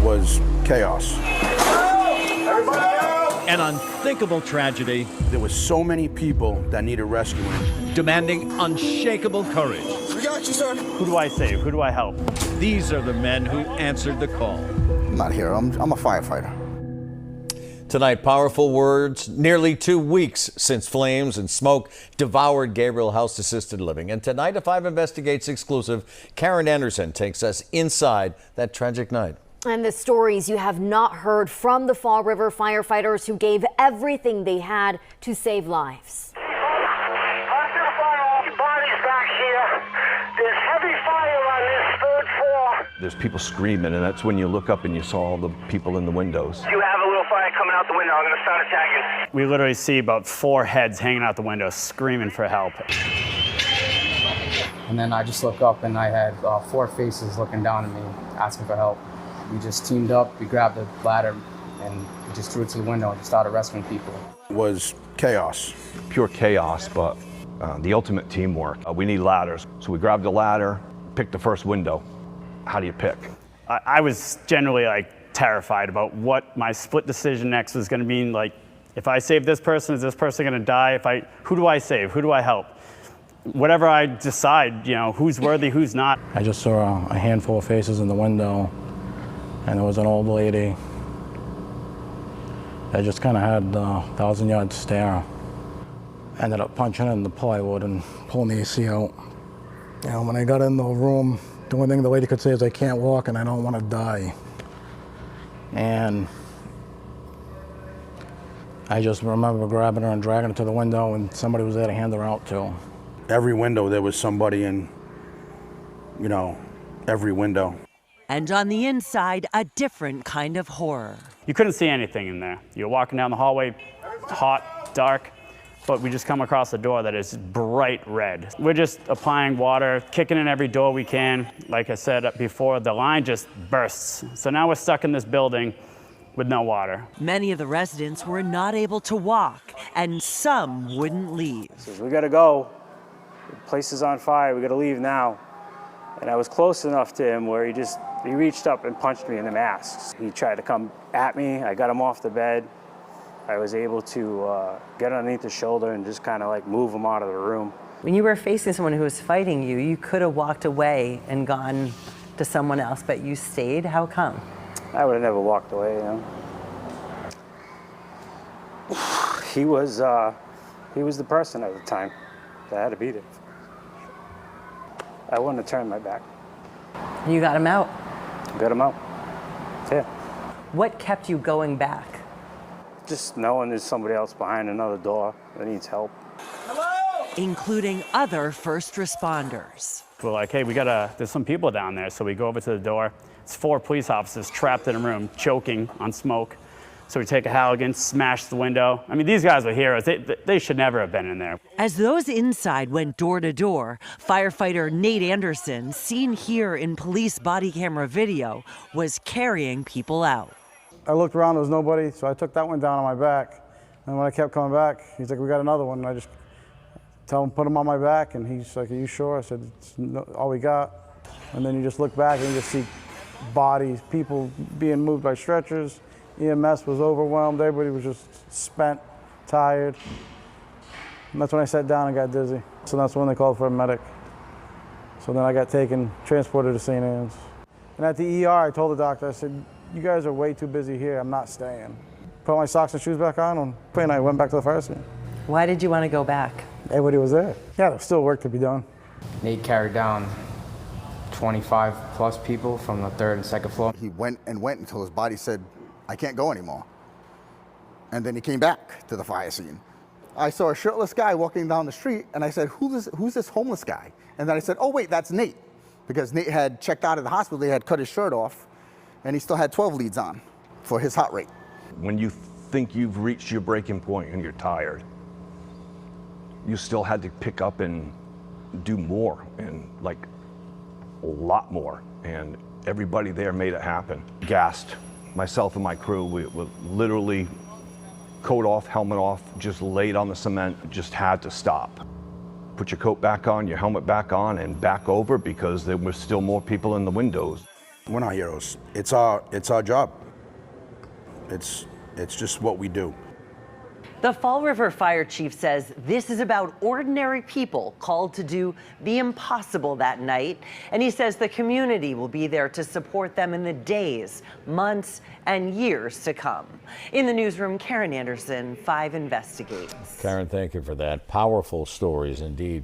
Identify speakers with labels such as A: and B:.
A: was chaos.
B: An unthinkable tragedy
A: There were so many people that needed rescuing.
B: demanding unshakable courage.
C: We got you, sir.
D: Who do I save? Who do I help?
B: These are the men who answered the call.
A: I'm not here. I'm a firefighter.
E: Tonight, powerful words, nearly 2 weeks since flames and smoke devoured Gabriel House Assisted Living. And tonight, a 5 Investigates exclusive, Karen Anderson takes us inside that tragic night.
F: And the stories you have not heard from the Fall River firefighters who gave everything they had to save lives.
G: Under fire, bodies back here. There's heavy fire on this third floor.
H: There's people screaming, and that's when you look up and you saw all the people in the windows.
G: You have a little fire coming out the window. I'm going to start attacking.
D: We literally see about 4 heads hanging out the window screaming for help.
I: And then I just look up and I had 4 faces looking down at me, asking for help. We just teamed up, we grabbed the ladder, and we just threw it to the window and just started rescuing people.
A: It was chaos.
H: Pure chaos, but the ultimate teamwork. We need ladders. So we grabbed the ladder, picked the first window. How do you pick?
D: I was generally terrified about what my split decision next was going to mean. Like, if I save this person, is this person going to die? Who do I save? Who do I help? Whatever I decide, who's worthy, who's not.
J: I just saw a handful of faces in the window, and there was an old lady that just kind of had a 1,000-yard stare. Ended up punching in the plywood and pulling the AC out. When I got in the room, the only thing the lady could say is, "I can't walk and I don't want to die." And I just remember grabbing her and dragging her to the window, and somebody was there to hand her out to.
A: Every window there was somebody in, every window.
K: And on the inside, a different kind of horror.
D: You couldn't see anything in there. You're walking down the hallway, hot, dark, but we just come across a door that is bright red. We're just applying water, kicking in every door we can. Like I said before, the line just bursts. So now we're stuck in this building with no water.
K: Many of the residents were not able to walk, and some wouldn't leave.
D: He says, "We gotta go. The place is on fire. We gotta leave now." And I was close enough to him where he reached up and punched me in the mask. He tried to come at me. I got him off the bed. I was able to get underneath his shoulder and just kind of move him out of the room.
L: When you were facing someone who was fighting you, you could have walked away and gone to someone else, but you stayed. How come?
D: I would have never walked away, He was the person at the time that had to beat it. I wouldn't have turned my back.
L: You got him out.
D: Got him out. Yeah.
L: What kept you going back?
D: Just knowing there's somebody else behind another door that needs help.
K: Hello? Including other first responders.
D: We're like, hey, there's some people down there. So we go over to the door. It's 4 police officers trapped in a room, choking on smoke. So we take a Halligan, smash the window. I mean, these guys are heroes. They should never have been in there.
K: As those inside went door to door, firefighter Nate Anderson, seen here in police body camera video, was carrying people out.
J: I looked around, there was nobody, so I took that one down on my back. And when I kept coming back, he's like, "We got another one." And I just tell him, put him on my back, and he's like, "Are you sure?" I said, "It's all we got." And then you just look back and you just see bodies, people being moved by stretchers. EMS was overwhelmed, everybody was just spent, tired. And that's when I sat down and got dizzy. So that's when they called for a medic. So then I got transported to St. Anne's. And at the ER, I told the doctor, I said, "You guys are way too busy here, I'm not staying." Put my socks and shoes back on, and I went back to the fire scene.
L: Why did you want to go back?
J: Everybody was there. Yeah, there was still work to be done.
I: Nate carried down 25 plus people from the 3rd and 2nd floor.
A: He went until his body said, "I can't go anymore." And then he came back to the fire scene. I saw a shirtless guy walking down the street, and I said, who's this homeless guy? And then I said, "Oh wait, that's Nate." Because Nate had checked out of the hospital, they had cut his shirt off, and he still had 12 leads on for his heart rate.
H: When you think you've reached your breaking point and you're tired, you still had to pick up and do more, and a lot more. And everybody there made it happen. Gassed. Myself and my crew, we literally coat off, helmet off, just laid on the cement, just had to stop. Put your coat back on, your helmet back on, and back over because there were still more people in the windows.
C: We're not heroes. It's our job. It's just what we do.
K: The Fall River Fire Chief says this is about ordinary people called to do the impossible that night. And he says the community will be there to support them in the days, months, and years to come. In the newsroom, Karen Anderson, 5 Investigates.
E: Karen, thank you for that. Powerful stories indeed.